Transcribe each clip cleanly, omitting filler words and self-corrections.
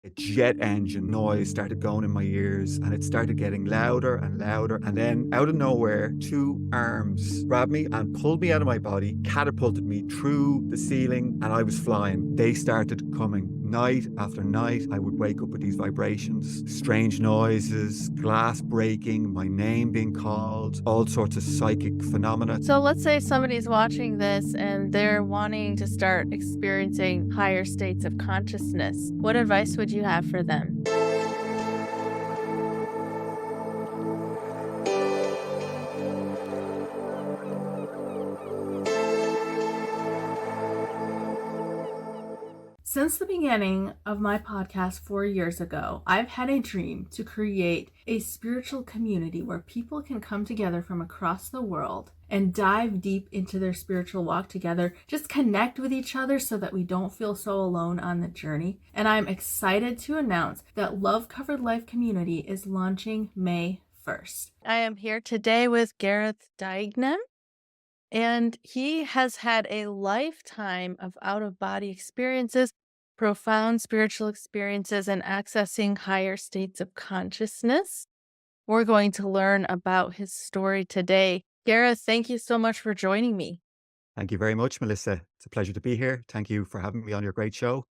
a jet engine noise started going in my ears, and it started getting louder and louder. And then out of nowhere, two arms grabbed me and pulled me out of my body, catapulted me through the ceiling, and I was flying. They started coming night after night. I would wake up with these vibrations, strange noises, glass breaking, my name being called, all sorts of psychic phenomena. So let's say somebody's watching this and they're wanting to start experiencing higher states of consciousness. What advice would you have for them? Since the beginning of my podcast 4 years ago, I've had a dream to create a spiritual community where people can come together from across the world and dive deep into their spiritual walk together, just connect with each other so that we don't feel so alone on the journey. And I'm excited to announce that Love Covered Life Community is launching May 1st. I am here today with Gareth Duignam, and he has had a lifetime of out-of-body experiences, profound spiritual experiences, and accessing higher states of consciousness. We're going to learn about his story today. Gareth, thank you so much for joining me. Thank you very much, Melissa. It's a pleasure to be here. Thank you for having me on your great show.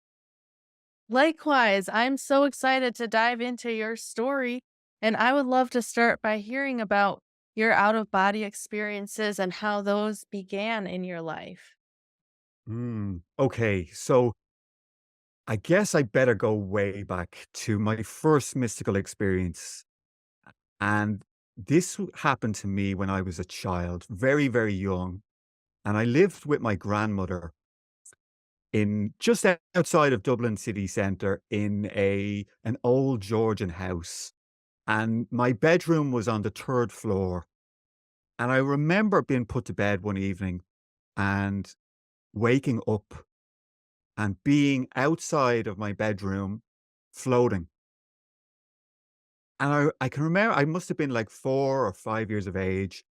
Likewise, I'm so excited to dive into your story, and I would love to start by hearing about your out-of-body experiences and how those began in your life. Okay, so I guess I better go way back to my first mystical experience. And happened to me when I was a child, very, very young. And I lived with my grandmother in just outside of Dublin city centre in an old Georgian house. And my bedroom was on the third floor. And I remember being put to bed one evening and waking up and being outside of my bedroom floating. And I can remember I must have been like 4 or 5 years of age,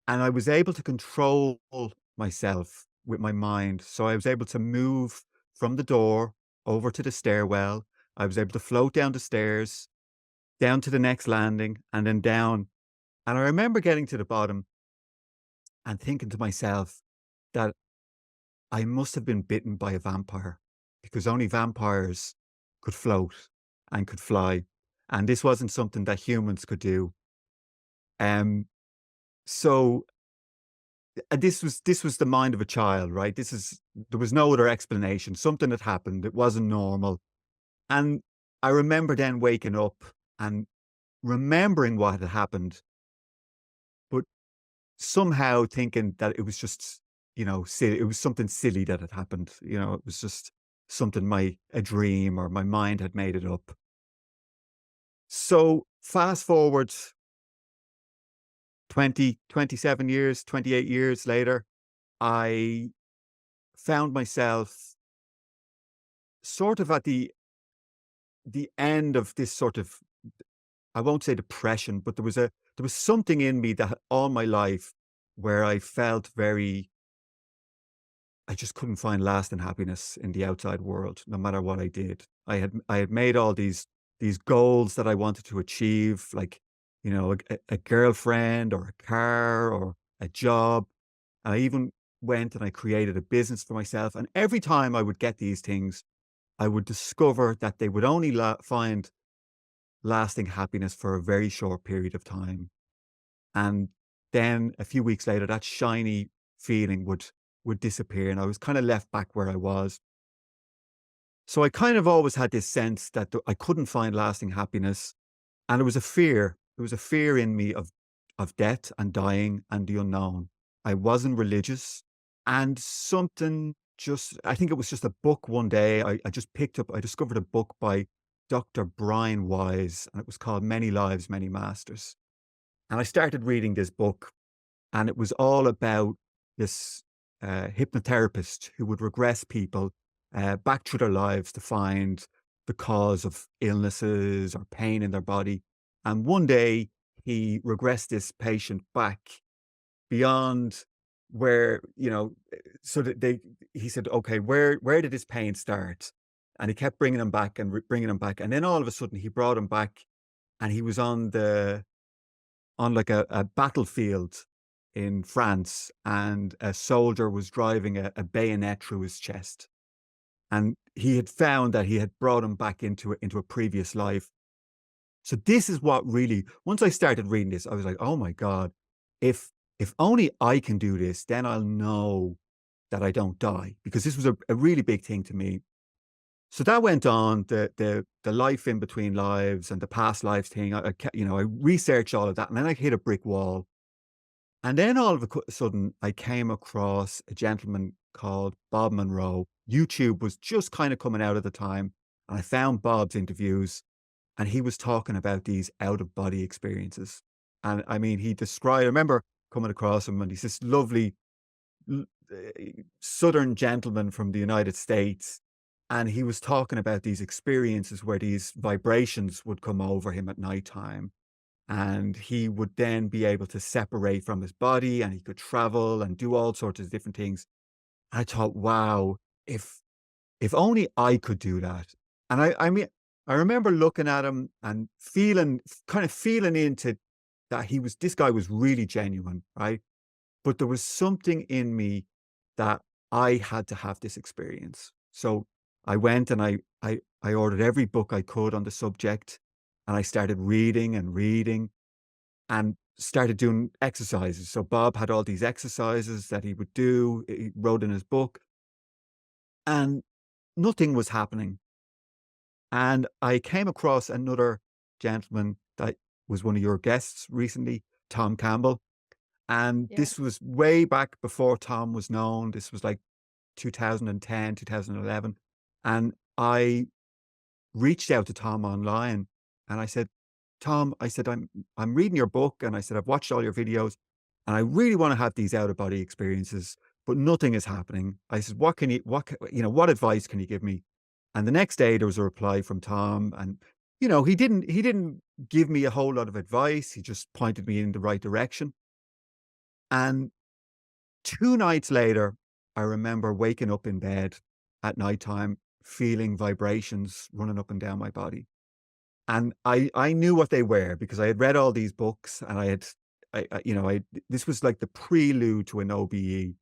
and I was able to control myself with my mind. So I was able to move from the door over to the stairwell. I was able to float down the stairs, down to the next landing, and then down. And I remember getting to the bottom and thinking to myself that I must have been bitten by a vampire, because only vampires could float and could fly, and this wasn't something that humans could do. Um, so, this was the mind of a child, right? There was no other explanation. Something had happened. It wasn't normal, and I remember then waking up and remembering what had happened, but somehow thinking that it was just, silly. It was something silly that had happened. It was just something a dream, or my mind had made it up. So fast forward 27 years, 28 years later, I found myself sort of at the end of this sort of, I won't say depression, but there was something in me that all my life where I felt I just couldn't find lasting happiness in the outside world, no matter what I did. I had made all these goals that I wanted to achieve, like, a girlfriend or a car or a job. I even went and I created a business for myself. And every time I would get these things, I would discover that they would only find lasting happiness for a very short period of time. And then a few weeks later, that shiny feeling would disappear, and I was kind of left back where I was. So I kind of always had this sense that I couldn't find lasting happiness, and it was a fear. There was a fear in me of death and dying and the unknown. I wasn't religious, and something just I think it was just a book one day. I discovered a book by Dr. Brian Wise, and it was called Many Lives, Many Masters. And I started reading this book, and it was all about this hypnotherapist who would regress people back through their lives to find the cause of illnesses or pain in their body. And one day he regressed this patient back beyond where, so that he said, okay, where did this pain start? and he kept bringing him back and bringing him back. And then all of a sudden he brought him back, and he was on like a battlefield in France, and a soldier was driving a bayonet through his chest. And he had found that he had brought him back into a previous life. So this is what really, once I started reading this, I was like, "Oh my God, if if only I can do this, then I'll know that I don't die," because this was a really big thing to me. So that went on, the life in between lives and the past lives thing. I researched all of that, and then I hit a brick wall. And then all of a sudden, I came across a gentleman called Bob Monroe. YouTube was just kind of coming out at the time, and I found Bob's interviews, and he was talking about these out of body experiences. And I mean, I remember coming across him, and he's this lovely l- Southern gentleman from the United States. And he was talking about these experiences where these vibrations would come over him at nighttime, and he would then be able to separate from his body, and he could travel and do all sorts of different things. I thought, wow, if if only I could do that. And I mean, I remember looking at him and kind of feeling into that this guy was really genuine, right? But there was something in me that I had to have this experience. So I went and I ordered every book I could on the subject, and I started reading and reading and started doing exercises. So Bob had all these exercises that he would do, he wrote in his book, and nothing was happening. And I came across another gentleman that was one of your guests recently, Tom Campbell. And Yeah. this was way back before Tom was known. This was like 2010, 2011. And I reached out to Tom online, and I said, "Tom," I said, I'm reading your book, and I said, "I've watched all your videos, and I really want to have these out of body experiences, but nothing is happening." I said, what advice can you give me?" And the next day there was a reply from Tom, and he didn't give me a whole lot of advice. He just pointed me in the right direction. And 2 nights later, I remember waking up in bed at nighttime, feeling vibrations running up and down my body. And I knew what they were because I had read all these books, and I this was like the prelude to an OBE.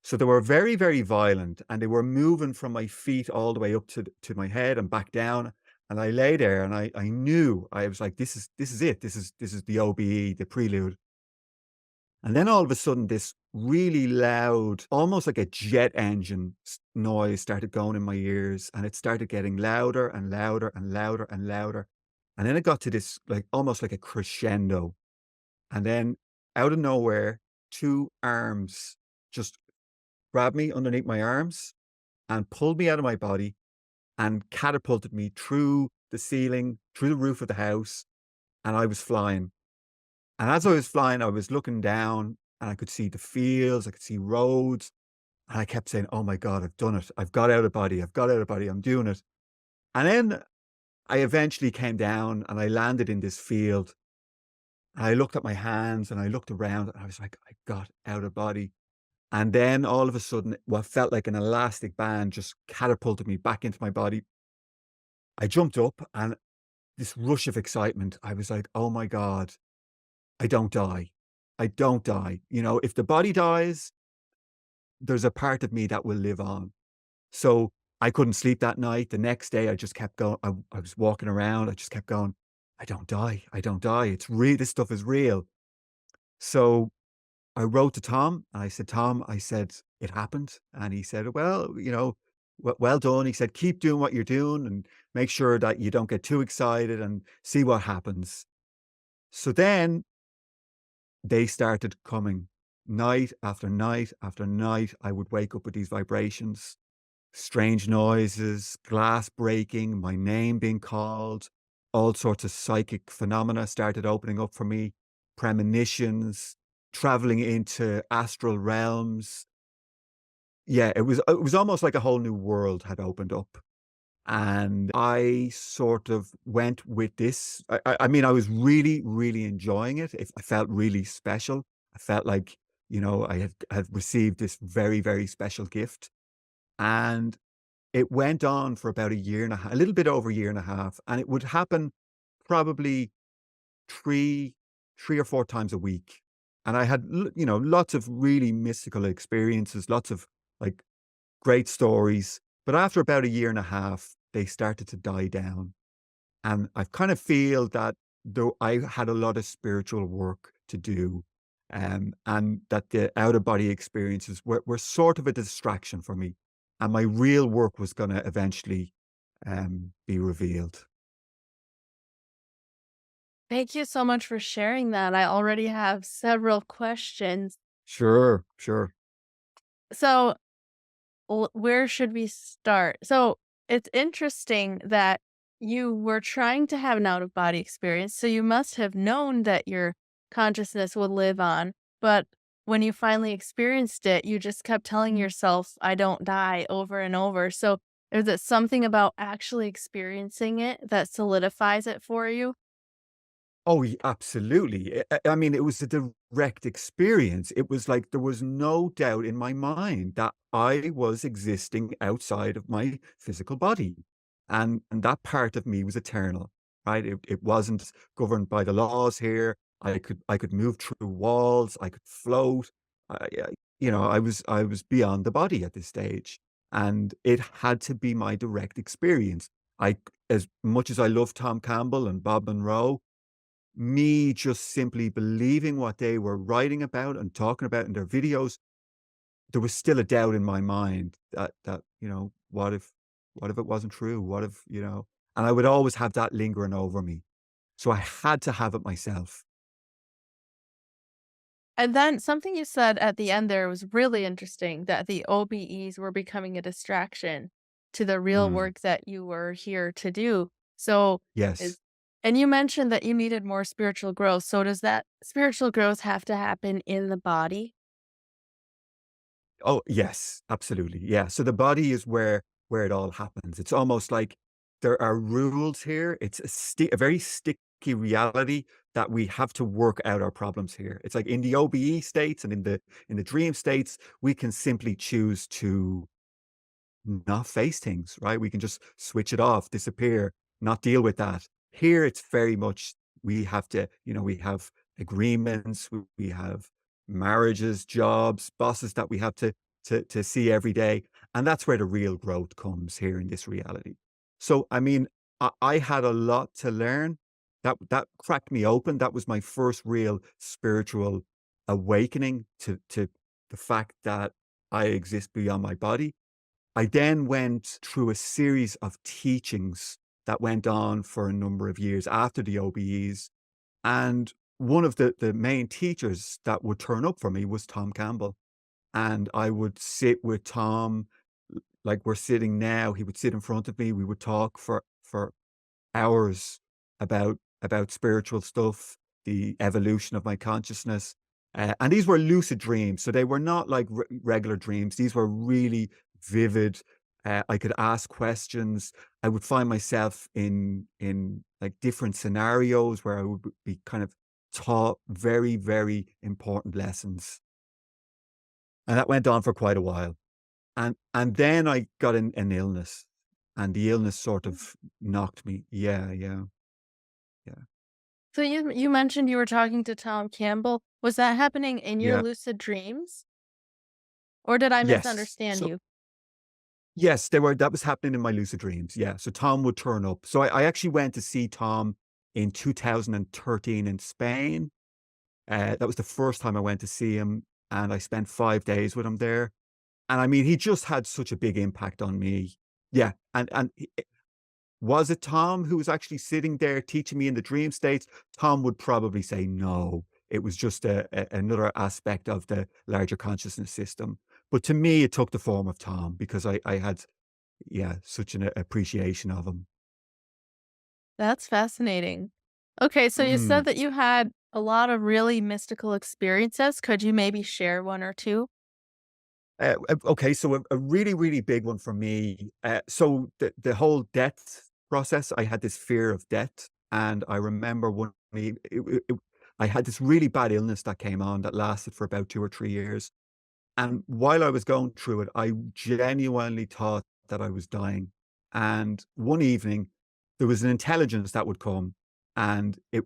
So they were very, very violent, and they were moving from my feet all the way up to my head and back down. And I lay there, and I knew, I was like, this is it. This is the OBE, the prelude. And then all of a sudden, this really loud, almost like a jet engine noise started going in my ears, and it started getting louder and louder and louder and louder. And then it got to this, like, almost like a crescendo. And then out of nowhere, two arms just grabbed me underneath my arms and pulled me out of my body and catapulted me through the ceiling, through the roof of the house. And I was flying. And as I was flying, I was looking down, and I could see the fields, I could see roads, and I kept saying, "Oh my God, I've done it. I've got out of body. I've got out of body. I'm doing it." And then I eventually came down, and I landed in this field. And I looked at my hands, and I looked around, and I was like, "I got out of body." And then all of a sudden, what felt like an elastic band just catapulted me back into my body. I jumped up, and this rush of excitement, I was like, "Oh my God, I don't die. I don't die." If the body dies, there's a part of me that will live on. So I couldn't sleep that night. The next day, I just kept going. I was walking around. I just kept going, "I don't die. I don't die. It's real. This stuff is real." So I wrote to Tom, and I said, "Tom," I said, "it happened." And he said, "Well, well done." He said, "Keep doing what you're doing, and make sure that you don't get too excited, and see what happens." So then they started coming night after night after night. I would wake up with these vibrations, strange noises, glass breaking, my name being called, all sorts of psychic phenomena started opening up for me, premonitions, traveling into astral realms. Yeah, it was almost like a whole new world had opened up. And I sort of went with this. I mean, I was really, really enjoying it. I felt really special. I felt like, I had received this very, very special gift. And it went on for about a year and a half, a little bit over a year and a half, and it would happen probably 3 3 or 4 times a week. And I had lots of really mystical experiences, lots of, like, great stories, but after about a year and a half, they started to die down, and I kind of feel that though I had a lot of spiritual work to do, and that the out of body experiences were sort of a distraction for me, and my real work was gonna eventually, be revealed. Thank you so much for sharing that. I already have several questions. Sure, sure. So, where should we start? So, it's interesting that you were trying to have an out of body experience. So, you must have known that your consciousness would live on. But when you finally experienced it, you just kept telling yourself, I don't die over and over. So, is it something about actually experiencing it that solidifies it for you? Oh, absolutely. I mean, it was a direct experience. It was like there was no doubt in my mind that I was existing outside of my physical body, and that part of me was eternal, right? It wasn't governed by the laws here. I could move through walls. I could float. I was beyond the body at this stage, and it had to be my direct experience. As much as I love Tom Campbell and Bob Monroe, me just simply believing what they were writing about and talking about in their videos, there was still a doubt in my mind that, what if it wasn't true? What if, and I would always have that lingering over me. So I had to have it myself. And then something you said at the end there was really interesting that the OBEs were becoming a distraction to the real Mm, work that you were here to do. So yes. is and you mentioned that you needed more spiritual growth. So does that spiritual growth have to happen in the body? Oh, yes, absolutely. Yeah. So the body is where it all happens. It's almost like there are rules here. It's a very sticky reality that we have to work out our problems here. It's like in the OBE states and in the dream states, we can simply choose to not face things, right? We can just switch it off, disappear, not deal with that. Here, it's very much we have to, we have agreements, we have marriages, jobs, bosses that we have to see every day, and that's where the real growth comes here in this reality. So, I mean, I had a lot to learn. That cracked me open. That was my first real spiritual awakening to the fact that I exist beyond my body. I then went through a series of teachings that went on for a number of years after the OBEs, and one of the main teachers that would turn up for me was Tom Campbell, and I would sit with Tom like we're sitting now. He would sit in front of me, we would talk for hours about spiritual stuff, the evolution of my consciousness, and these were lucid dreams, so they were not like regular dreams. These were really vivid. I could ask questions. I would find myself in like different scenarios where I would be kind of taught very, very important lessons, and that went on for quite a while. And then I got an illness, and the illness sort of knocked me. Yeah, yeah, yeah. So you mentioned you were talking to Tom Campbell. Was that happening in your Yeah. lucid dreams? Or did I Yes. misunderstand So you? yes, that was happening in my lucid dreams. Yeah. So Tom would turn up. So I actually went to see Tom in 2013 in Spain. That was the first time I went to see him, and I spent 5 days with him there. And I mean, he just had such a big impact on me. Yeah. Was it Tom who was actually sitting there teaching me in the dream states? Tom would probably say no. It was just another aspect of the larger consciousness system. But to me, it took the form of Tom because I had, yeah, such an appreciation of him. That's fascinating. Okay, so you said Mm. that you had a lot of really mystical experiences. Could you maybe share one or two? Okay, so a really, really big one for me. So the whole death process, I had this fear of death, and I remember I had this really bad illness that came on that lasted for about 2 or 3 years. And while I was going through it, I genuinely thought that I was dying. And one evening, there was an intelligence that would come, and it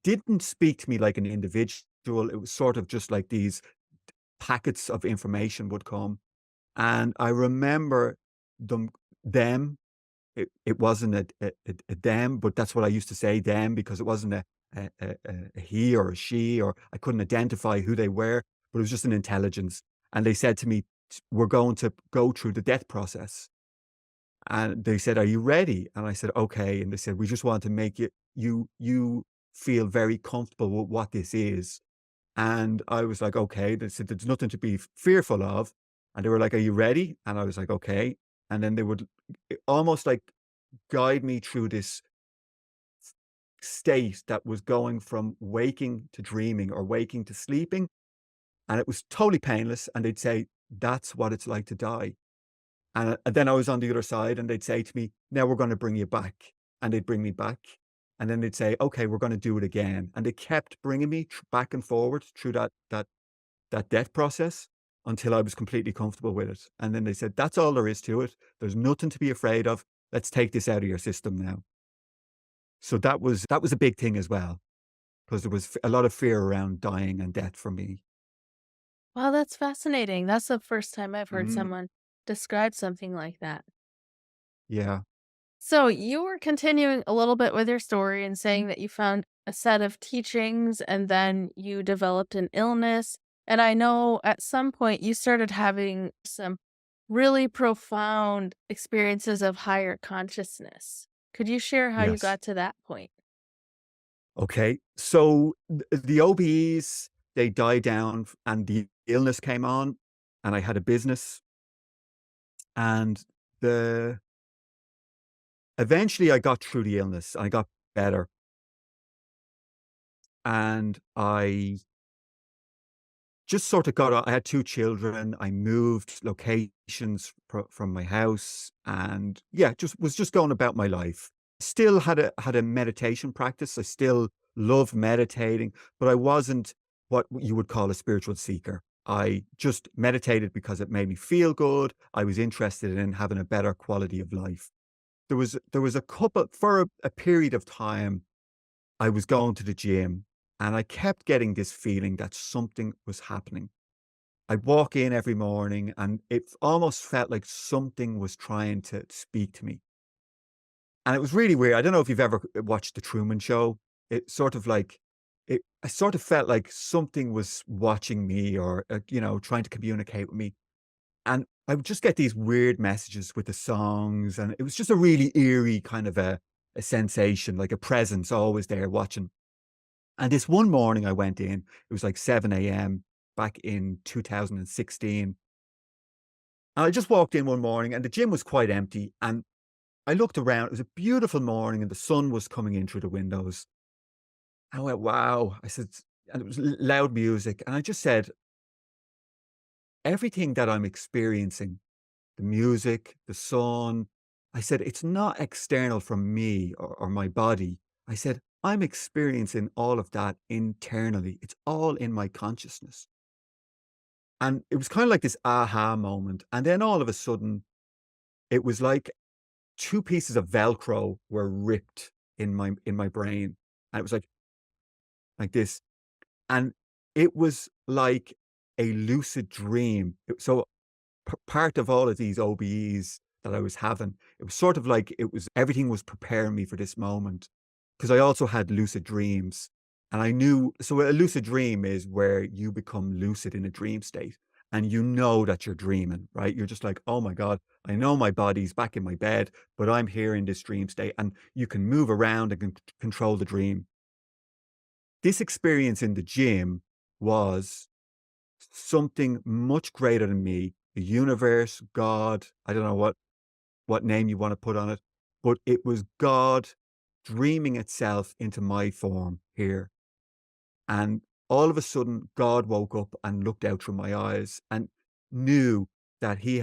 didn't speak to me like an individual. It was sort of just like these packets of information would come. And I remember them them it wasn't a them, but that's what I used to say, them, because it wasn't a he or a she, or I couldn't identify who they were, but it was just an intelligence. And they said to me, "We're going to go through the death process." And they said, "Are you ready?" And I said, "Okay." And they said, "We just want to make you feel very comfortable with what this is." And I was like, "Okay." They said, "There's nothing to be fearful of." And they were like, "Are you ready?" And I was like, "Okay." And then they would almost like guide me through this state that was going from waking to dreaming or waking to sleeping. And it was totally painless. And they'd say, "That's what it's like to die." And then I was on the other side, and they'd say to me, "Now we're going to bring you back." And they'd bring me back. And then they'd say, "Okay, we're going to do it again." And they kept bringing me back and forward through that death process until I was completely comfortable with it. And then they said, "That's all there is to it. There's nothing to be afraid of. Let's take this out of your system now." So that was a big thing as well, because there was a lot of fear around dying and death for me. Wow, that's fascinating. That's the first time I've heard Mm, someone describe something like that. yeah. So you were continuing a little bit with your story and saying that you found a set of teachings and then you developed an illness. And I know at some point you started having some really profound experiences of higher consciousness. Could you share how you Yes. got to that point? Okay. So the OBEs, they died down, and the illness came on, and I had a business, and the eventually I got through the illness. I got better, and I just sort of I had 2 children. I moved locations from my house, and yeah, just going about my life. Still had a meditation practice. I still love meditating, but I wasn't what you would call a spiritual seeker. I just meditated because it made me feel good. I was interested in having a better quality of life. There was a couple for a period of time. I was going to the gym, and I kept getting this feeling that something was happening. I'd walk in every morning, and it almost felt like something was trying to speak to me. And it was really weird. I don't know if you've ever watched The Truman Show. It sort of like I sort of felt like something was watching me, or, trying to communicate with me. And I would just get these weird messages with the songs, and it was just a really eerie kind of a sensation, like a presence always there watching. And this one morning I went in, it was like 7 a.m. back in 2016. And I just walked in one morning, and the gym was quite empty. And I looked around. It was a beautiful morning, and the sun was coming in through the windows. I went, "Wow." I said, and it was loud music. And I just said, "Everything that I'm experiencing, the music, the sun," I said, "it's not external from me, or my body." I said, "I'm experiencing all of that internally. It's all in my consciousness." And it was kind of like this aha moment. And then all of a sudden, it was like two pieces of Velcro were ripped in my brain. And it was like this. And it was like a lucid dream. So part of all of these OBEs that I was having, it was sort of like everything was preparing me for this moment. Because I also had lucid dreams. And I knew, so a lucid dream is where you become lucid in a dream state, and you know that you're dreaming, right? You're just like, "Oh my God, I know my body's back in my bed, but I'm here in this dream state." And you can move around and control the dream. This experience in the gym was something much greater than me, the universe, God, I don't know what name you want to put on it, but it was God dreaming itself into my form here. And all of a sudden, God woke up and looked out through my eyes and knew that he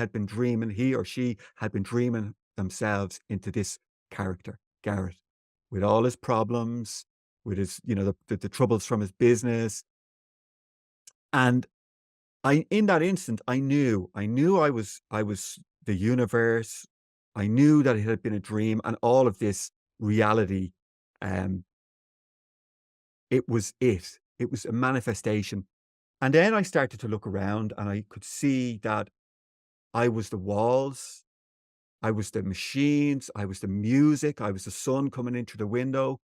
or she had been dreaming themselves into this character, Gareth, with all his problems, with his, the troubles from his business. And in that instant, I knew I was the universe. I knew that it had been a dream, and all of this reality, um, it was it. It was a manifestation. And then I started to look around and I could see that I was the walls, I was the machines, I was the music, I was the sun coming in through the window.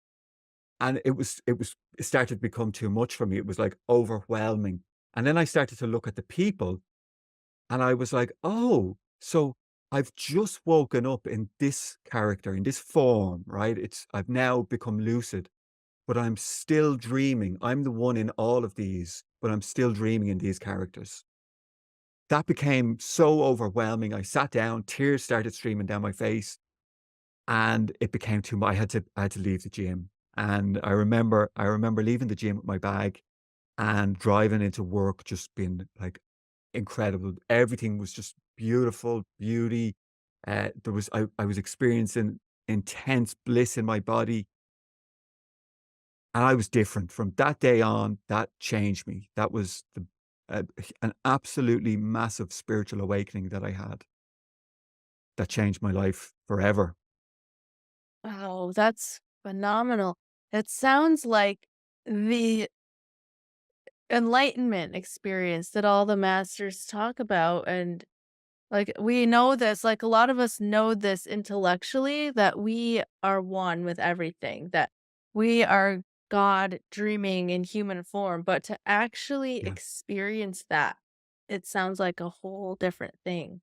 And it started to become too much for me. It was like overwhelming. And then I started to look at the people and I was like, oh, so I've just woken up in this character, in this form, right? I've now become lucid, but I'm still dreaming. I'm the one in all of these, but I'm still dreaming in these characters. That became so overwhelming. I sat down, tears started streaming down my face, and it became too much. I had to leave the gym. And I remember leaving the gym with my bag and driving into work just being like incredible. Everything was just beautiful, beauty. I was experiencing intense bliss in my body. And I was different from that day on. That changed me. That was an absolutely massive spiritual awakening that I had that changed my life forever. Wow, that's phenomenal. It sounds like the enlightenment experience that all the masters talk about. And like, we know this, like, a lot of us know this intellectually, that we are one with everything, that we are God dreaming in human form. But to actually Yeah. experience that, it sounds like a whole different thing.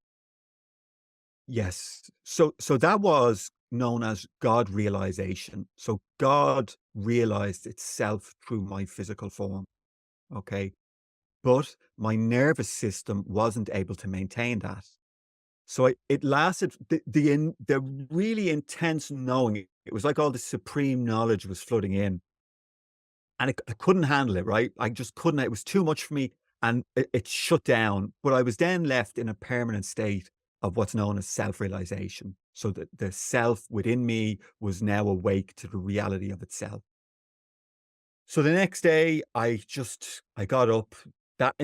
Yes. So that was known as God realization. So God realized itself through my physical form. Okay. But my nervous system wasn't able to maintain that. So it lasted the really intense knowing. It was like all the supreme knowledge was flooding in, and I couldn't handle it. Right, I just couldn't. It was too much for me, and it shut down. But I was then left in a permanent state of what's known as self realization. So that the self within me was now awake to the reality of itself. So the next day, I got up, that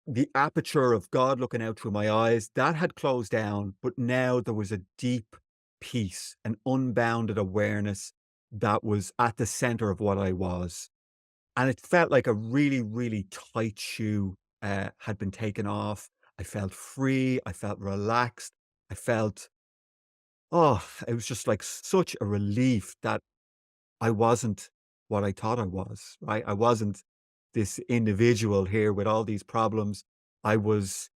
the aperture of God looking out through my eyes, that had closed down, but now there was a deep peace, an unbounded awareness that was at the center of what I was. And it felt like a really, really tight shoe had been taken off. I felt free. I felt relaxed. I felt, oh, it was just like such a relief that I wasn't what I thought I was, right? I wasn't this individual here with all these problems. I was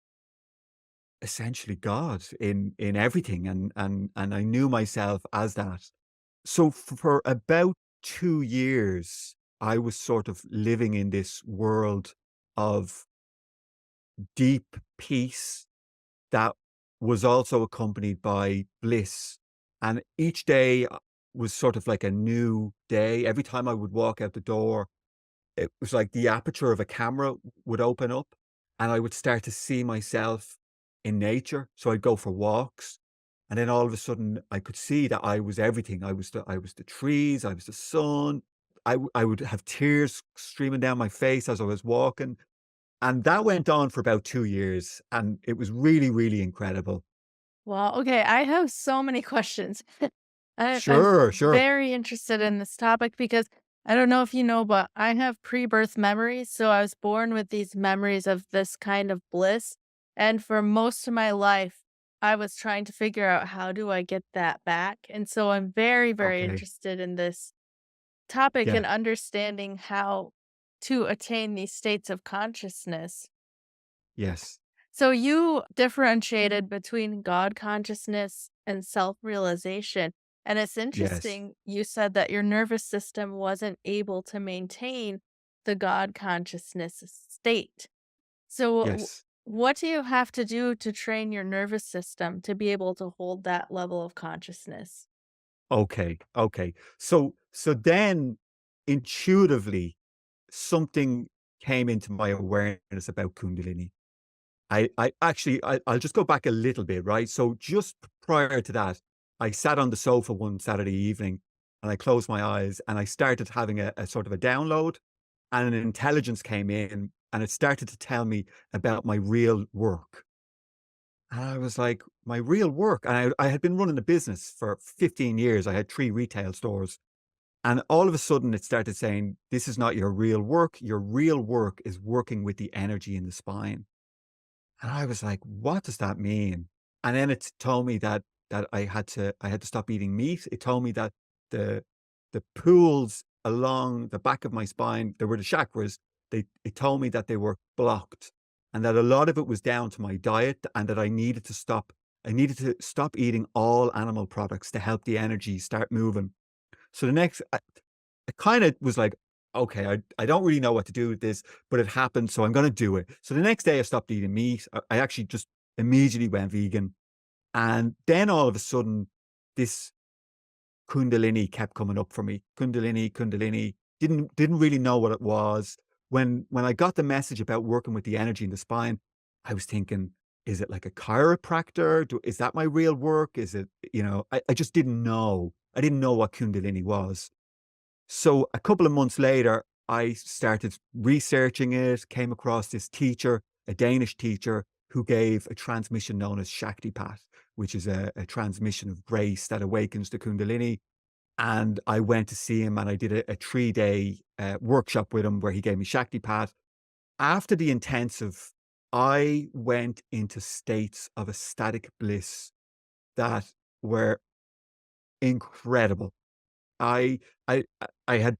essentially God in everything, and I knew myself as that. So for about 2 years, I was sort of living in this world of deep peace that was also accompanied by bliss. And each day was sort of like a new day. Every time I would walk out the door, it was like the aperture of a camera would open up and I would start to see myself in nature. So I'd go for walks. And then all of a sudden I could see that I was everything. I was the trees, I was the sun. I would have tears streaming down my face as I was walking. And that went on for about 2 years, and it was really, really incredible. Wow. Okay. I have so many questions. I'm Sure, sure. very interested in this topic because I don't know if you know, but I have pre-birth memories. So I was born with these memories of this kind of bliss. And for most of my life, I was trying to figure out how do I get that back. And so I'm very, very Okay. interested in this topic Yeah. and understanding how to attain these states of consciousness. Yes. So you differentiated between God consciousness and self-realization. And it's Yes. interesting, you said that your nervous system wasn't able to maintain the God consciousness state. So, Yes. what do you have to do to train your nervous system to be able to hold that level of consciousness? Okay. Okay. So then intuitively, something came into my awareness about kundalini. I'll just go back a little bit, right? So just prior to that, I sat on the sofa one Saturday evening and I closed my eyes and I started having a sort of a download, and an intelligence came in and it started to tell me about my real work. And I was like, my real work. And I had been running a business for 15 years. I had 3 retail stores. And all of a sudden it started saying, this is not your real work. Your real work is working with the energy in the spine. And I was like, what does that mean? And then it told me that I had to stop eating meat. It told me that the the pools along the back of my spine, there were the chakras, it told me that they were blocked and that a lot of it was down to my diet and that I needed to stop eating all animal products to help the energy start moving. So the next I kinda was like, "Okay, I don't really know what to do with this, but it happened, so I'm gonna do it." So the next day I stopped eating meat. I actually just immediately went vegan, and then all of a sudden, this kundalini kept coming up for me. Kundalini, kundalini. Didn't really know what it was. When I got the message about working with the energy in the spine, I was thinking, "Is it like a chiropractor? Is that my real work? Is it" I just didn't know. I didn't know what kundalini was. So a couple of months later, I started researching it, came across this teacher, a Danish teacher, who gave a transmission known as Shaktipat, which is a transmission of grace that awakens the Kundalini. And I went to see him and I did a 3-day workshop with him where he gave me Shaktipat. After the intensive, I went into states of ecstatic bliss that were incredible. I I had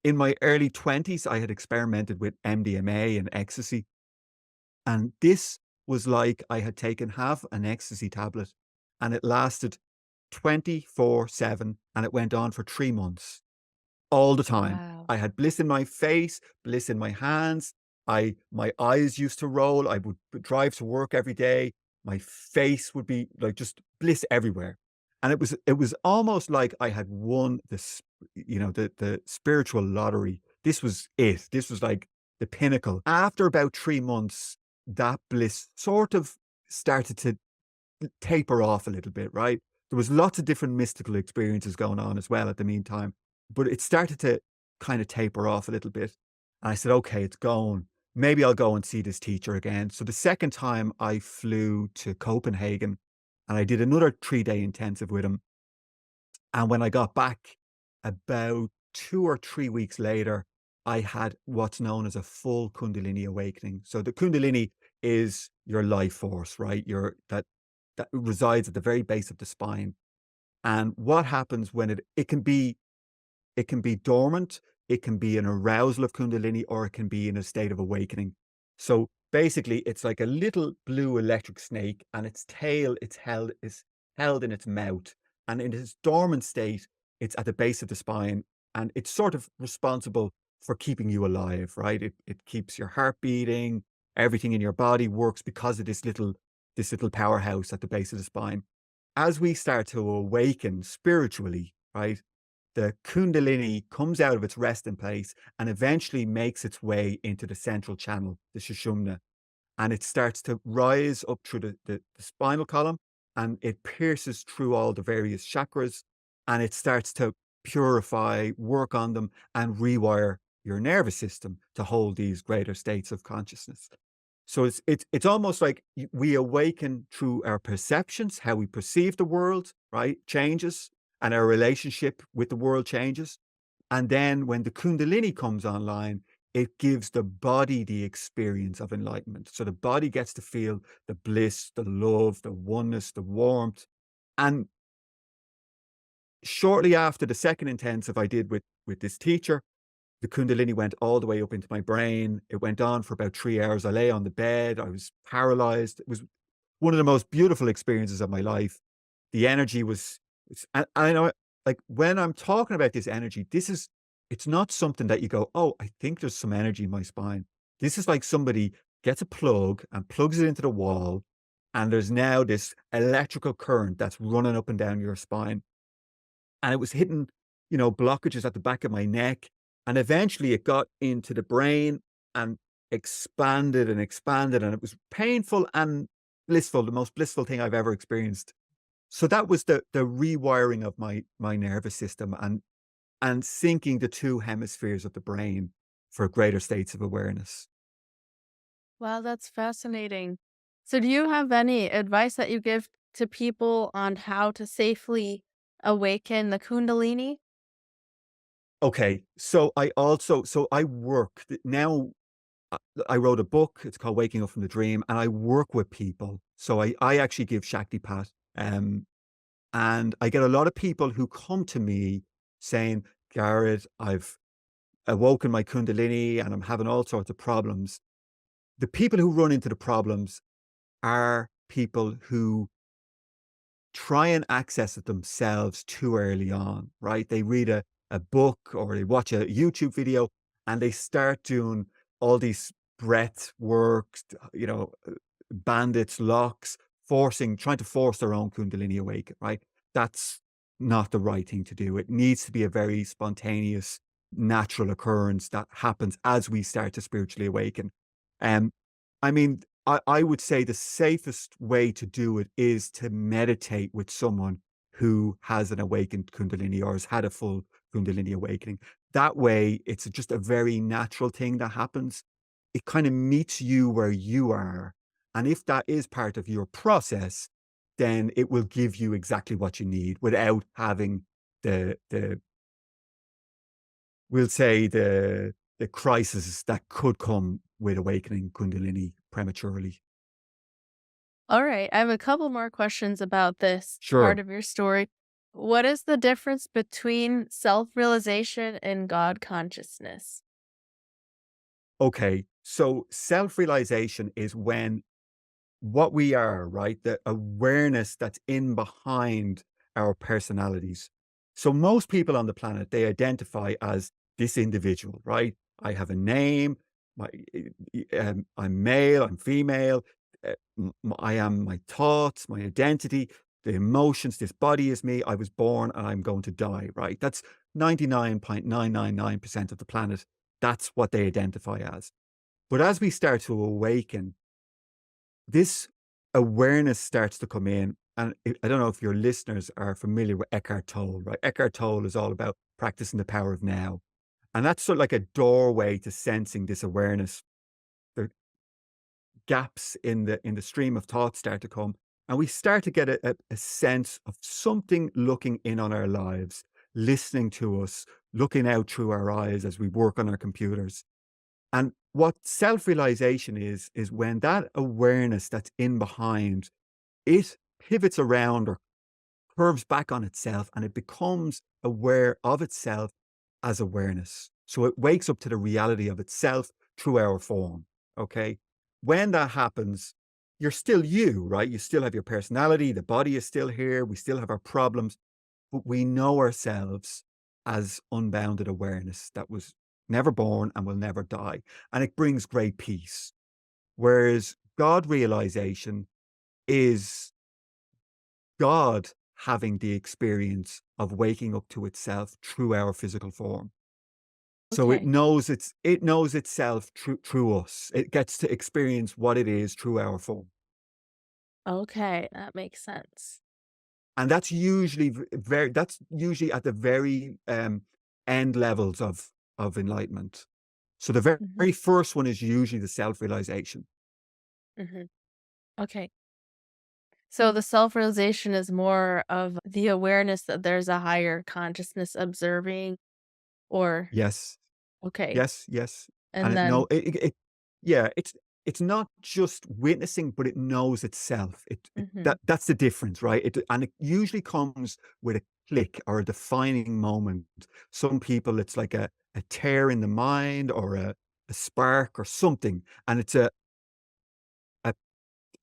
in my early 20s, I had experimented with MDMA and ecstasy, and this was like I had taken half an ecstasy tablet, and it lasted 24/7, and it went on for 3 months. All the time. Wow. I had bliss in my face, bliss in my hands. My eyes used to roll. I would drive to work every day. My face would be like just bliss everywhere. And it was almost like I had won the spiritual lottery. This was it. This was like the pinnacle. After about 3 months, that bliss sort of started to taper off a little bit, right? There was lots of different mystical experiences going on as well at the meantime, but it started to kind of taper off a little bit. And I said, okay, it's gone. Maybe I'll go and see this teacher again. So the second time I flew to Copenhagen and I did another 3-day intensive with him. And when I got back about 2 or 3 weeks later, I had what's known as a full Kundalini awakening. So the Kundalini is your life force, right? Your that resides at the very base of the spine. And what happens when it can be dormant, it can be an arousal of Kundalini, or it can be in a state of awakening. So basically, it's like a little blue electric snake, and its tail is held in its mouth. And in its dormant state, it's at the base of the spine, and it's sort of responsible for keeping you alive, right? It keeps your heart beating, everything in your body works because of this little powerhouse at the base of the spine. As we start to awaken spiritually, right? The kundalini comes out of its resting place and eventually makes its way into the central channel, the sushumna, and it starts to rise up through the spinal column and it pierces through all the various chakras and it starts to purify, work on them, and rewire your nervous system to hold these greater states of consciousness. So it's almost like we awaken through our perceptions, how we perceive the world, right? Changes, and our relationship with the world changes. And then when the Kundalini comes online, it gives the body the experience of enlightenment. So the body gets to feel the bliss, the love, the oneness, the warmth. And shortly after the second intensive I did with this teacher, the Kundalini went all the way up into my brain. It went on for about 3 hours. I lay on the bed. I was paralyzed. It was one of the most beautiful experiences of my life. The energy was and I know, like, when I'm talking about this energy, it's not something that you go, "Oh, I think there's some energy in my spine." This is like somebody gets a plug and plugs it into the wall, and there's now this electrical current that's running up and down your spine. And it was hitting, blockages at the back of my neck, and eventually it got into the brain and expanded, and it was painful and blissful, the most blissful thing I've ever experienced. So that was the rewiring of my nervous system and syncing the 2 hemispheres of the brain for greater states of awareness. Wow, that's fascinating. So, do you have any advice that you give to people on how to safely awaken the Kundalini? Okay, so I work now. uh, I wrote a book. It's called Waking Up from the Dream, and I work with people. So I actually give Shaktipat, and I get a lot of people who come to me saying, "Gareth, I've awoken my Kundalini, and I'm having all sorts of problems." The people who run into the problems are people who try and access it themselves too early on, right? They read a book or they watch a YouTube video and they start doing all these breath works, bandits, locks, trying to force their own Kundalini awaken, right? That's not the right thing to do. It needs to be a very spontaneous, natural occurrence that happens as we start to spiritually awaken. Um, I mean, I would say the safest way to do it is to meditate with someone who has an awakened Kundalini or has had a full Kundalini awakening. That way, it's just a very natural thing that happens. It kind of meets you where you are. And if that is part of your process, then it will give you exactly what you need without having the we'll say the crisis that could come with awakening Kundalini prematurely. All right, I have a couple more questions about this part Sure. of your story. What is the difference between self realization and God consciousness? Okay. So self-realization is when what we are, right? The awareness that's in behind our personalities. So most people on the planet, they identify as this individual, right? I have a name, my, I'm male, I'm female, I am my thoughts, my identity, the emotions, this body is me, I was born and I'm going to die, right? That's 99.999% of the planet. That's what they identify as. But as we start to awaken, this awareness starts to come in. And I don't know if your listeners are familiar with Eckhart Tolle, right? Eckhart Tolle is all about practicing the power of now. And that's sort of like a doorway to sensing this awareness. The gaps in the stream of thought start to come. And we start to get a sense of something looking in on our lives, listening to us, looking out through our eyes as we work on our computers. And what self-realization is when that awareness that's in behind, it pivots around or curves back on itself and it becomes aware of itself as awareness. So it wakes up to the reality of itself through our form. Okay. When that happens, you're still you, right? You still have your personality. The body is still here. We still have our problems, but we know ourselves as unbounded awareness that was never born and will never die. And it brings great peace. Whereas God realization is God having the experience of waking up to itself through our physical form. So Okay. it knows itself through us. It gets to experience what it is through our form. Okay, that makes sense. And that's usually very that's usually at the very end levels of enlightenment. So the Hmm. very first one is usually the self-realization. Hmm. Okay. So the self realization is more of the awareness that there's a higher consciousness observing, or Yes. okay. Yes, yes. And And it know then, it yeah, it's not just witnessing, but it knows itself. hmm. That's the difference, right? It usually comes with a click or a defining moment. Some people, it's like a tear in the mind or a spark or something, and it's a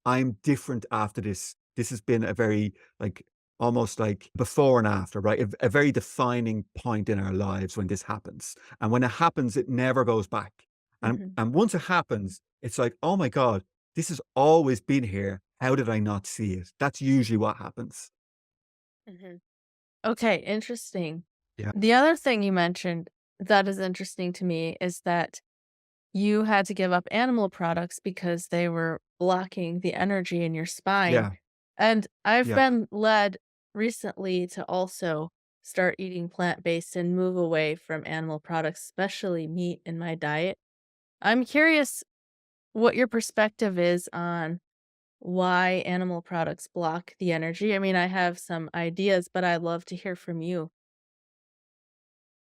I'm different after this. This has been a very, like, almost like before and after, right? A very defining point in our lives when this happens. And when it happens, it never goes back. Hmm. And once it happens, it's like, oh my God, this has always been here. How did I not see it? That's usually what happens. Hmm. Okay, interesting. Yeah. The other thing you mentioned that is interesting to me is that you had to give up animal products because they were blocking the energy in your spine. Yeah. And I've Yeah. been led recently to also start eating plant-based and move away from animal products, especially meat in my diet. I'm curious what your perspective is on why animal products block the energy? I mean, I have some ideas, but I'd love to hear from you.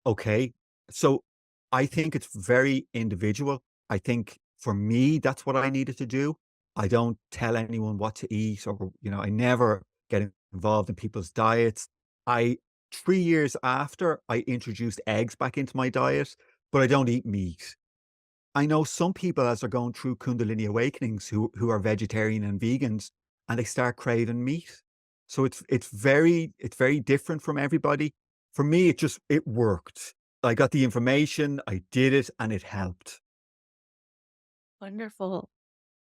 Okay. So I think it's very individual. I think for me, that's what I needed to do. I don't tell anyone what to eat or, I never get involved in people's diets. I, 3 years after, I introduced eggs back into my diet, but I don't eat meat. I know some people as they're going through kundalini awakenings who are vegetarian and vegans, and they start craving meat. So it's very different from everybody. For me, it worked. I got the information, I did it, and it helped. Wonderful.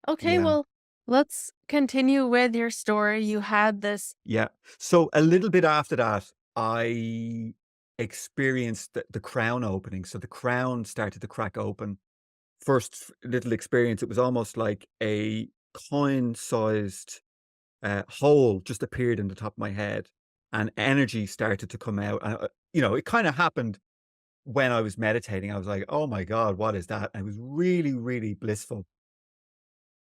Okay, Yeah. well, let's continue with your story. You had this. Yeah. So a little bit after that, I experienced the crown opening. So the crown started to crack open. First little experience, it was almost like a coin-sized hole just appeared in the top of my head, and energy started to come out. It kind of happened when I was meditating. I was like, "Oh my god, what is that?" And it was really, really blissful.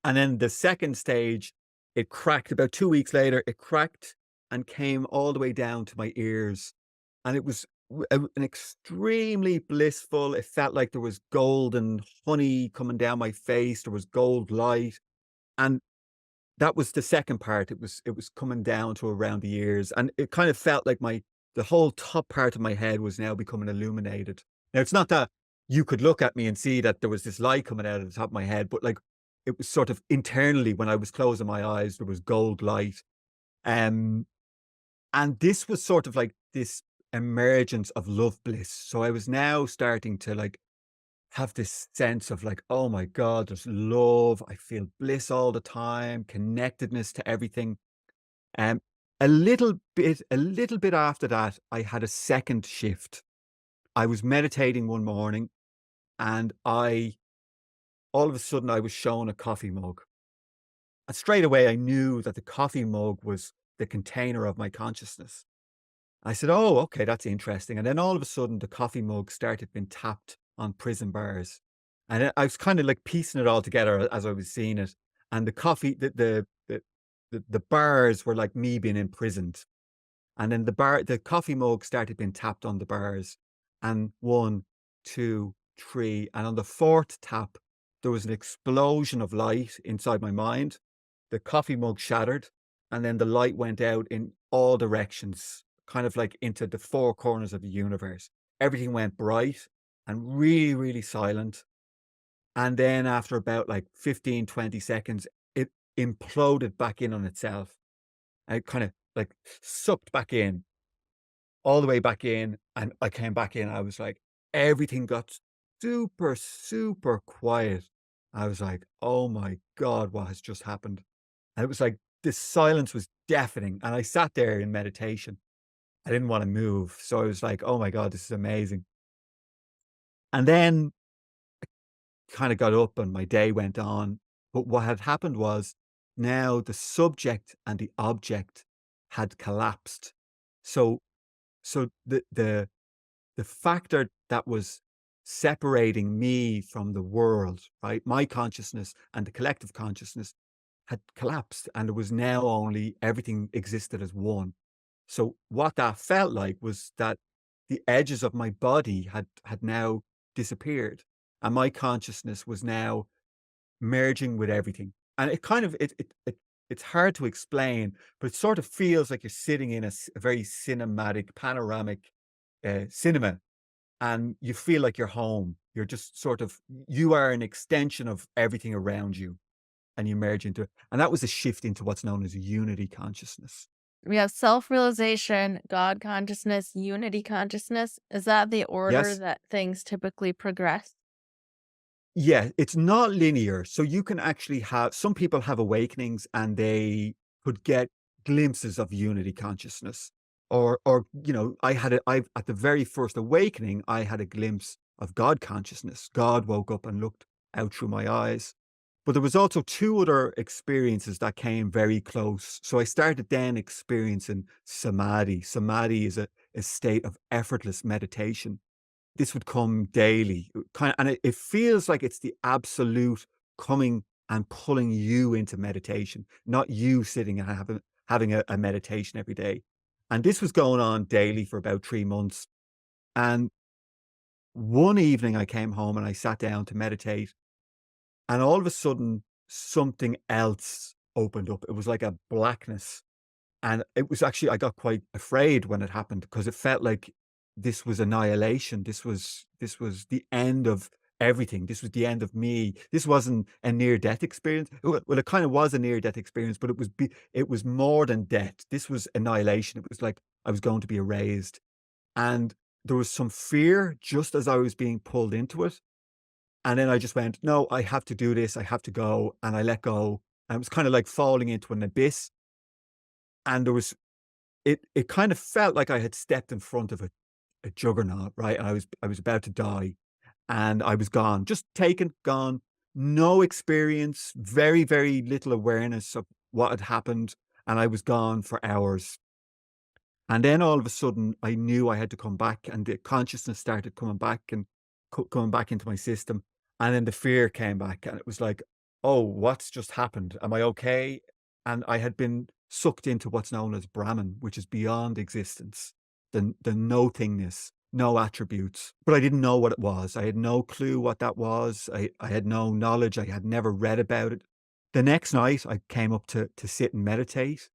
And then the second stage, it cracked about 2 weeks later. It cracked and came all the way down to my ears, and it was an extremely blissful. It felt like there was golden honey coming down my face. There was gold light, and that was the second part. It was coming down to around the ears, and it kind of felt like the whole top part of my head was now becoming illuminated. Now, it's not that you could look at me and see that there was this light coming out of the top of my head, but, like, it was sort of internally when I was closing my eyes, there was gold light. Um, and this was sort of like this emergence of love bliss. So I was now starting to, like, have this sense of like, "Oh my god, there's love. I feel bliss all the time, connectedness to everything." Um, a little bit after that, I had a second shift. I was meditating one morning, and all of a sudden, I was shown a coffee mug. And straight away, I knew that the coffee mug was the container of my consciousness. I said, "Oh, okay, that's interesting." And then all of a sudden, the coffee mug started being tapped on prison bars. And I was kind of like piecing it all together as I was seeing it. And the coffee, the bars were like me being imprisoned. And then the coffee mug started being tapped on the bars. And one, two, three. And on the fourth tap, there was an explosion of light inside my mind. The coffee mug shattered. And then the light went out in all directions, kind of like into the four corners of the universe. Everything went bright and really, really silent. And then after about like 15, 20 seconds, it imploded back in on itself. I kind of like sucked back in, all the way back in. And I came back in. I was like, everything got super, super quiet. I was like, oh my God, what has just happened? And it was like this silence was deafening. And I sat there in meditation. I didn't want to move. So I was like, oh my God, this is amazing. And then kind of got up and my day went on. But what had happened was now the subject and the object had collapsed. So so the factor that was separating me from the world, right? My consciousness and the collective consciousness had collapsed, and there was now only everything existed as one. So what that felt like was that the edges of my body had now disappeared, and my consciousness was now merging with everything. And it kind of it's hard to explain, but it sort of feels like you're sitting in a very cinematic, panoramic cinema, and you feel like you're home. You're just sort of you are an extension of everything around you, and you merge into it. And that was a shift into what's known as unity consciousness. We have self realization, God consciousness, unity consciousness. Is that the order Yes. that things typically progress? Yeah, it's not linear. So you can actually have some people have awakenings and they could get glimpses of unity consciousness. Or I at the very first awakening, I had a glimpse of God consciousness. God woke up and looked out through my eyes. But there was also two other experiences that came very close. So I started then experiencing samadhi. Samadhi is a state of effortless meditation. This would come daily, kind of, and it feels like it's the absolute coming and pulling you into meditation, not you sitting and having a meditation every day. And this was going on daily for about 3 months. And one evening I came home and I sat down to meditate, and all of a sudden something else opened up. It was like a blackness. And it was actually, I got quite afraid when it happened because it felt like this was annihilation. This was the end of everything. This was the end of me. This wasn't a near death experience. Well, it kind of was a near death experience, but it was more than death. This was annihilation. It was like I was going to be erased. And there was some fear just as I was being pulled into it. And then I just went, no, I have to do this. I have to go. And I let go. And it was kind of like falling into an abyss. And there was it kind of felt like I had stepped in front of a juggernaut, right? And I was about to die, and I was gone, just taken, gone, no experience, very, very little awareness of what had happened, and I was gone for hours. And then all of a sudden, I knew I had to come back, and the consciousness started coming back and coming back into my system. And then the fear came back, and it was like, oh, what's just happened? Am I okay? And I had been sucked into what's known as Brahman, which is beyond existence, the no thingness, no attributes. But I didn't know what it was. I had no clue what that was. I had no knowledge. I had never read about it. The next night, I came up to sit and meditate.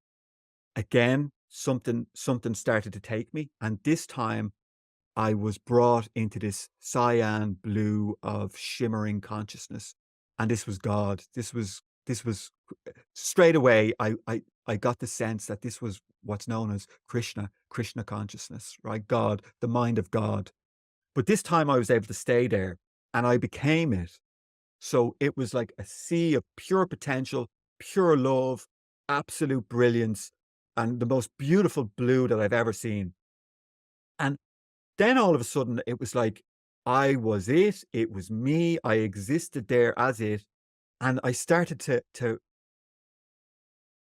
Again, something started to take me, and this time I was brought into this cyan blue of shimmering consciousness, and this was God. This was straight away, I got the sense that this was what's known as Krishna consciousness, right? God, the mind of God. But this time I was able to stay there, and I became it. So it was like a sea of pure potential, pure love, absolute brilliance, and the most beautiful blue that I've ever seen. And then all of a sudden, it was like I was it. It was me. I existed there as it, and I started to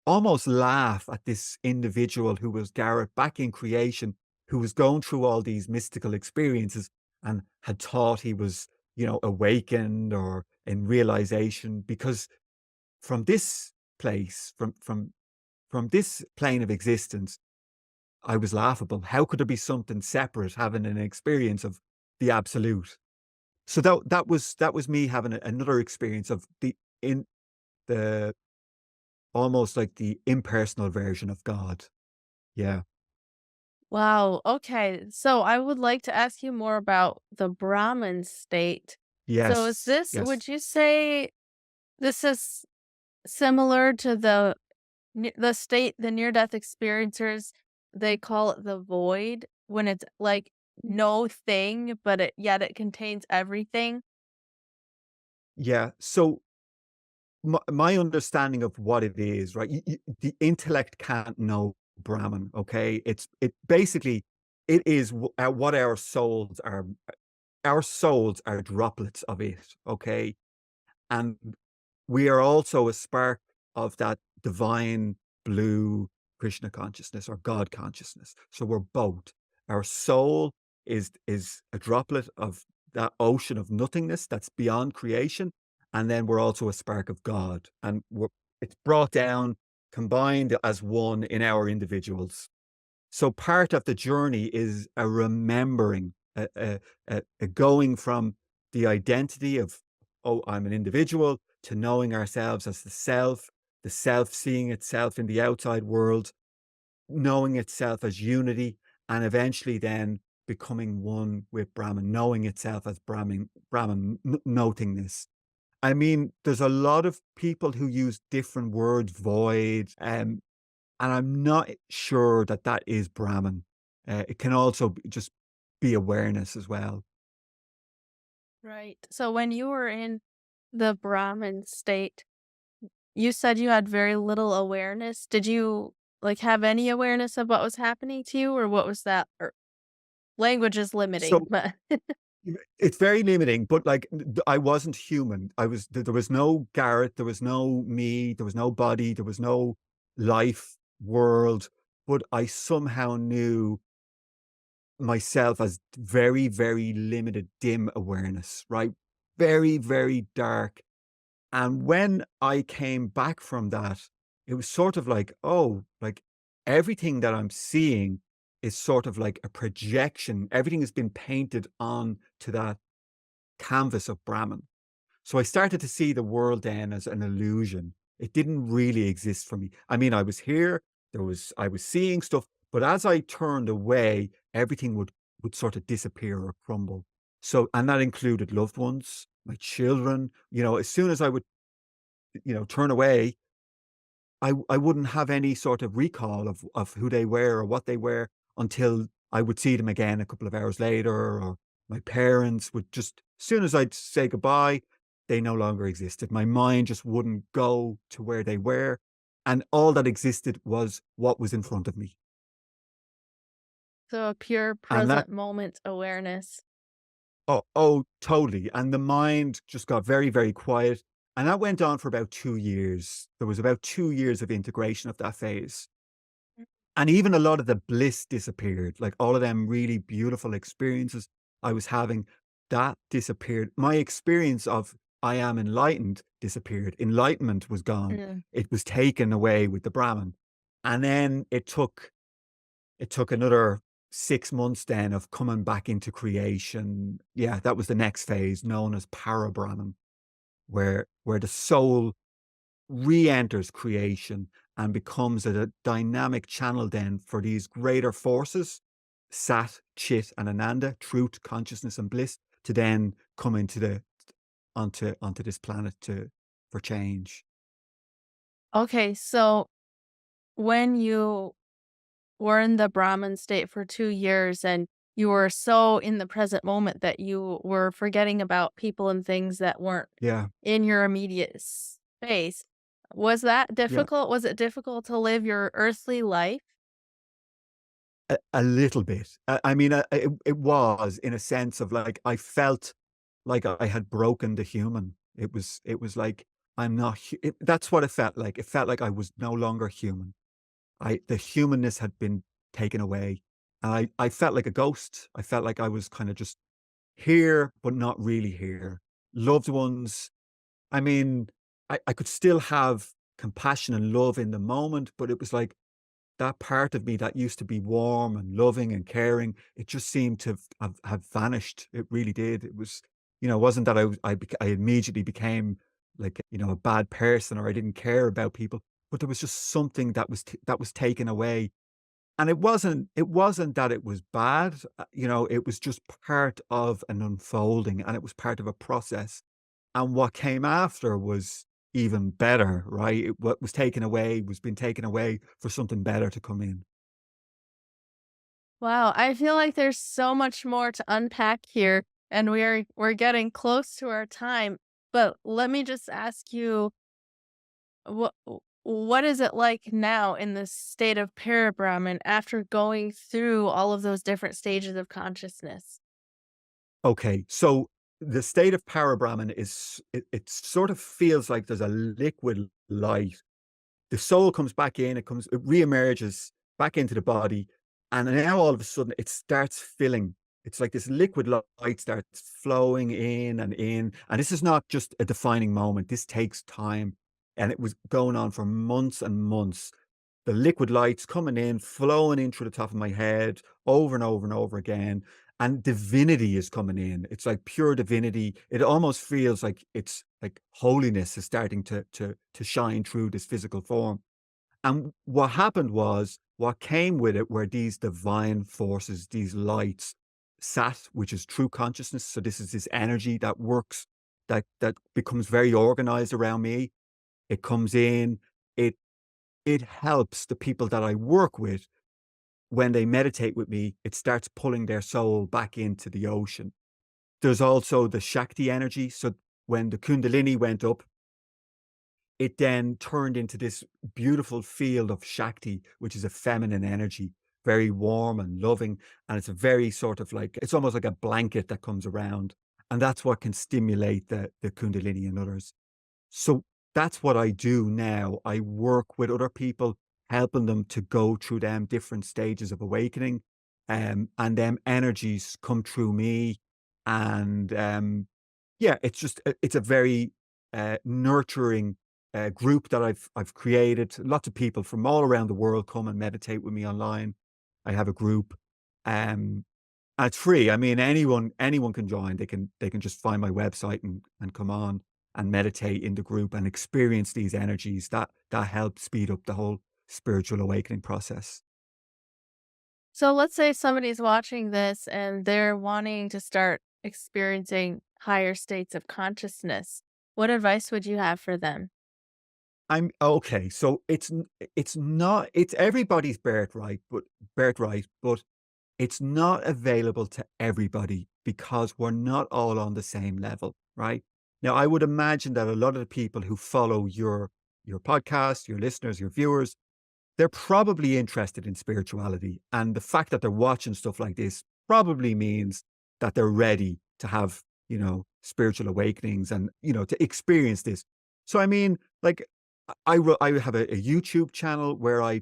almost laugh at this individual who was Gareth back in creation, who was going through all these mystical experiences and had thought he was, awakened or in realization, because from this place, from this plane of existence, I was laughable. How could there be something separate having an experience of the absolute? So that was me having another experience of in the almost like the impersonal version of God. Yeah. Wow. Okay. So I would like to ask you more about the Brahman state. So is Yes. this, Yes. would you say this is similar to the state the near death experiencers, they call it the void when it's like no thing, but yet it contains everything? Yeah. So my understanding of what it is, right? The intellect can't know Brahman. Okay. It basically, it is what our souls are. Our souls are droplets of it. Okay. And we are also a spark of that divine blue Krishna consciousness or God consciousness. So we're both. Our soul is a droplet of that ocean of nothingness that's beyond creation. And then we're also a spark of God. And it's brought down, combined as one in our individuals. So part of the journey is a remembering, a going from the identity of, oh, I'm an individual, to knowing ourselves as the self seeing itself in the outside world, knowing itself as unity, and eventually then becoming one with Brahman, knowing itself as Brahman, noting this. I mean, there's a lot of people who use different words, void, and I'm not sure that that is Brahman. It can also just be awareness as well. Right. So when you were in the Brahman state, you said you had very little awareness. Did you like have any awareness of what was happening to you, or what was that? Or language is limiting, So but it's very limiting, but like I wasn't human. There was no Garrett, there was no me, there was no body, there was no life world, but I somehow knew myself as very, very limited, dim awareness, right? Very, very dark. And when I came back from that, it was sort of like, oh, like everything that I'm seeing is sort of like a projection. Everything has been painted on to that canvas of Brahman. So I started to see the world then as an illusion. It didn't really exist for me. I mean, I was here, I was seeing stuff, but as I turned away, everything would sort of disappear or crumble. So, and that included loved ones, my children, as soon as I would, turn away, I wouldn't have any sort of recall of who they were or what they were until I would see them again a couple of hours later, or my parents would just as soon as I'd say goodbye, they no longer existed. My mind just wouldn't go to where they were, and all that existed was what was in front of me. So a pure And that present moment awareness. oh, totally, and the mind just got very, very quiet, and that went on for about 2 years. There was about 2 years of integration of that phase. And even a lot of the bliss disappeared, like all of them really beautiful experiences I was having, that disappeared. My experience of I am enlightened disappeared. Enlightenment was gone. Mm. It was taken away with the Brahman. And then it took another 6 months then of coming back into creation. Yeah, that was the next phase known as Parabrahman, where the soul re-enters creation and becomes a dynamic channel then for these greater forces, Sat, Chit, and Ananda, truth, consciousness, and bliss, to then come into onto this planet for change. Okay, so when you were in the Brahman state for 2 years and you were so in the present moment that you were forgetting about people and things that weren't Yeah, in your immediate space, was that yeah, difficult? Was it difficult to live your earthly life? a little bit. I mean, it was in a sense of like I felt like I had broken the human. It was like I'm not. That's what it felt like. It felt like I was no longer human. The humanness had been taken away, and I felt like a ghost. I felt like I was kind of just here, but not really here. Loved ones. I mean, I could still have compassion and love in the moment, but it was like that part of me that used to be warm and loving and caring, it just seemed to have vanished. It really did. It was, it wasn't that I immediately became like, a bad person or I didn't care about people, but there was just something that was taken away. And it wasn't that it was bad, it was just part of an unfolding and it was part of a process. And what came after was even better, right? What was taken away was been taken away for something better to come in. Wow, I feel like there's so much more to unpack here, and we're getting close to our time. But let me just ask you, what what is it like now in the state of Parabrahman after going through all of those different stages of consciousness? Okay, so the state of Parabrahman it sort of feels like there's a liquid light. The soul comes back in, it reemerges back into the body, and now all of a sudden it starts filling. It's like this liquid light starts flowing in, and this is not just a defining moment. This takes time, and it was going on for months and months. The liquid lights coming in, flowing in through the top of my head over and over and over again, and divinity is coming in. It's like pure divinity. It almost feels like it's like holiness is starting to shine through this physical form. And what happened was, what came with it were these divine forces, these lights, Sat, which is true consciousness. So this is this energy that works, that becomes very organized around me. It comes in, it it helps the people that I work with when they meditate with me, it starts pulling their soul back into the ocean. There's also the Shakti energy. So when the kundalini went up, it then turned into this beautiful field of Shakti, which is a feminine energy, very warm and loving. And it's a very sort of like, it's almost like a blanket that comes around. And that's what can stimulate the kundalini in others. So that's what I do now. I work with other people, helping them to go through them different stages of awakening. And them energies come through me. And yeah, it's a very nurturing group that I've created. Lots of people from all around the world come and meditate with me online. I have a group, and it's free. I mean, anyone can join. They can just find my website and come on and meditate in the group and experience these energies that help speed up the whole spiritual awakening process. So let's say somebody's watching this and they're wanting to start experiencing higher states of consciousness. What advice would you have for them? I'm okay. So it's not it's everybody's birthright, but it's not available to everybody because we're not all on the same level, right? Now, I would imagine that a lot of the people who follow your podcast, your listeners, your viewers, they're probably interested in spirituality. And the fact that they're watching stuff like this probably means that they're ready to have, spiritual awakenings and, to experience this. So, I mean, like, I have a YouTube channel where I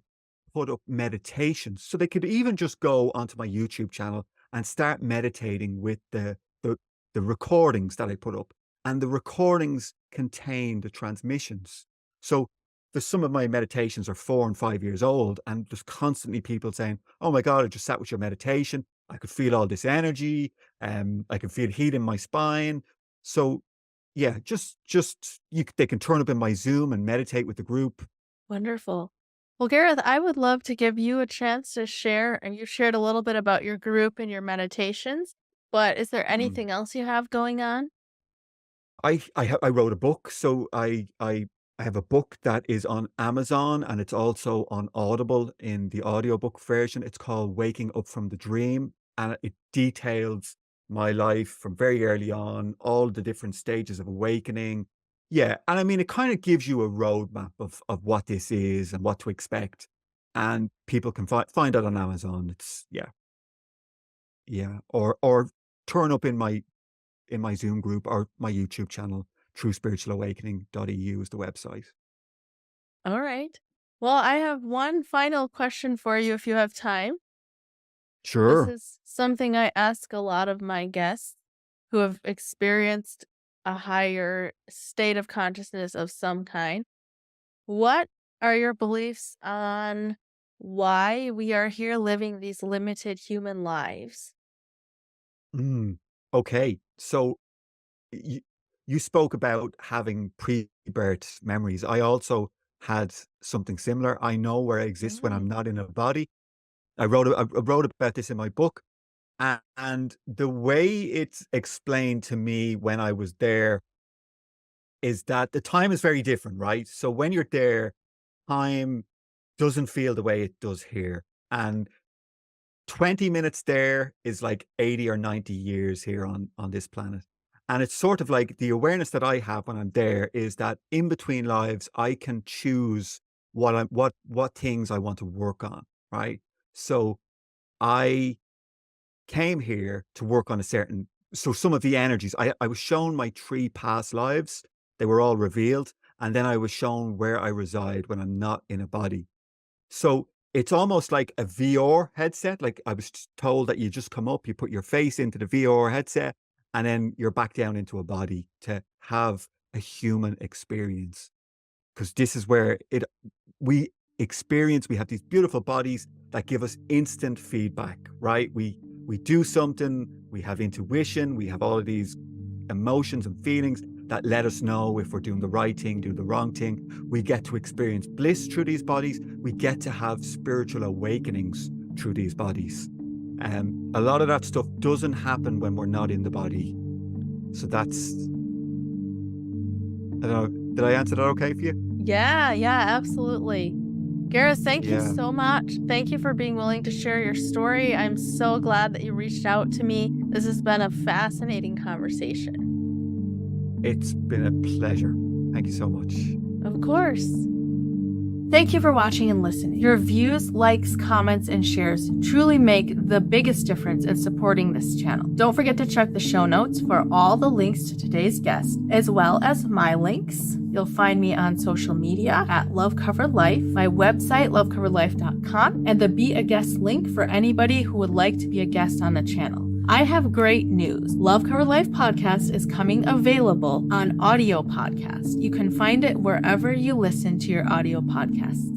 put up meditations. So they could even just go onto my YouTube channel and start meditating with the, the recordings that I put up. And the recordings contain the transmissions. So some of my meditations are 4 and 5 years old, and there's constantly people saying, "Oh my God, I just sat with your meditation. I could feel all this energy. I can feel heat in my spine." So yeah, they can turn up in my Zoom and meditate with the group. Wonderful. Well, Gareth, I would love to give you a chance to share, and you shared a little bit about your group and your meditations, but is there Mm. anything else you have going on? I wrote a book, so I have a book that is on Amazon, and it's also on Audible in the audiobook version. It's called Waking Up from the Dream, and it details my life from very early on, all the different stages of awakening. Yeah, and I mean, it kind of gives you a roadmap of what this is and what to expect, and people can find it on Amazon. It's yeah, or turn up in my Zoom group or my YouTube channel. TrueSpiritualAwakening.eu is the website. All right. Well, I have one final question for you if you have time. This Sure. is something I ask a lot of my guests who have experienced a higher state of consciousness of some kind. What are your beliefs on why we are here living these limited human lives? Mm. Okay. So you, you spoke about having pre-birth memories. I also had something similar. I know where I exist when I'm Mm. not in a body. I wrote about this in my book, and the way it's explained to me when I was there is that the time is very different, right? So when you're there, time doesn't feel the way it does here. And 20 minutes there is like 80 or 90 years here on this planet. And it's sort of like the awareness that I have when I'm there is that in between lives, I can choose what things I want to work on, right? So I came here to work on so some of the energies, I was shown my 3 past lives. They were all revealed. And then I was shown where I reside when I'm not in a body. So it's almost like a VR headset. Like I was told that you just come up, you put your face into the VR headset, and then you're back down into a body to have a human experience. Because this is where we we have these beautiful bodies that give us instant feedback, right? We do something, we have intuition, we have all of these emotions and feelings that let us know if we're doing the right thing, doing the wrong thing. We get to experience bliss through these bodies. We get to have spiritual awakenings through these bodies. A lot of that stuff doesn't happen when we're not in the body. So I don't know, did I answer that okay for you? Yeah, yeah, absolutely. Gareth, thank you Yeah, so much. Thank you for being willing to share your story. I'm so glad that you reached out to me. This has been a fascinating conversation. it's been a pleasure. Thank you so much. Of course. Thank you for watching and listening. Your views, likes, comments, and shares truly make the biggest difference in supporting this channel. Don't forget to check the show notes for all the links to today's guest, as well as my links. You'll find me on social media at Love Covered Life, my website, lovecoveredlife.com, and the Be a Guest link for anybody who would like to be a guest on the channel. I have great news. Love Cover Life podcast is coming available on audio podcast. You can find it wherever you listen to your audio podcasts.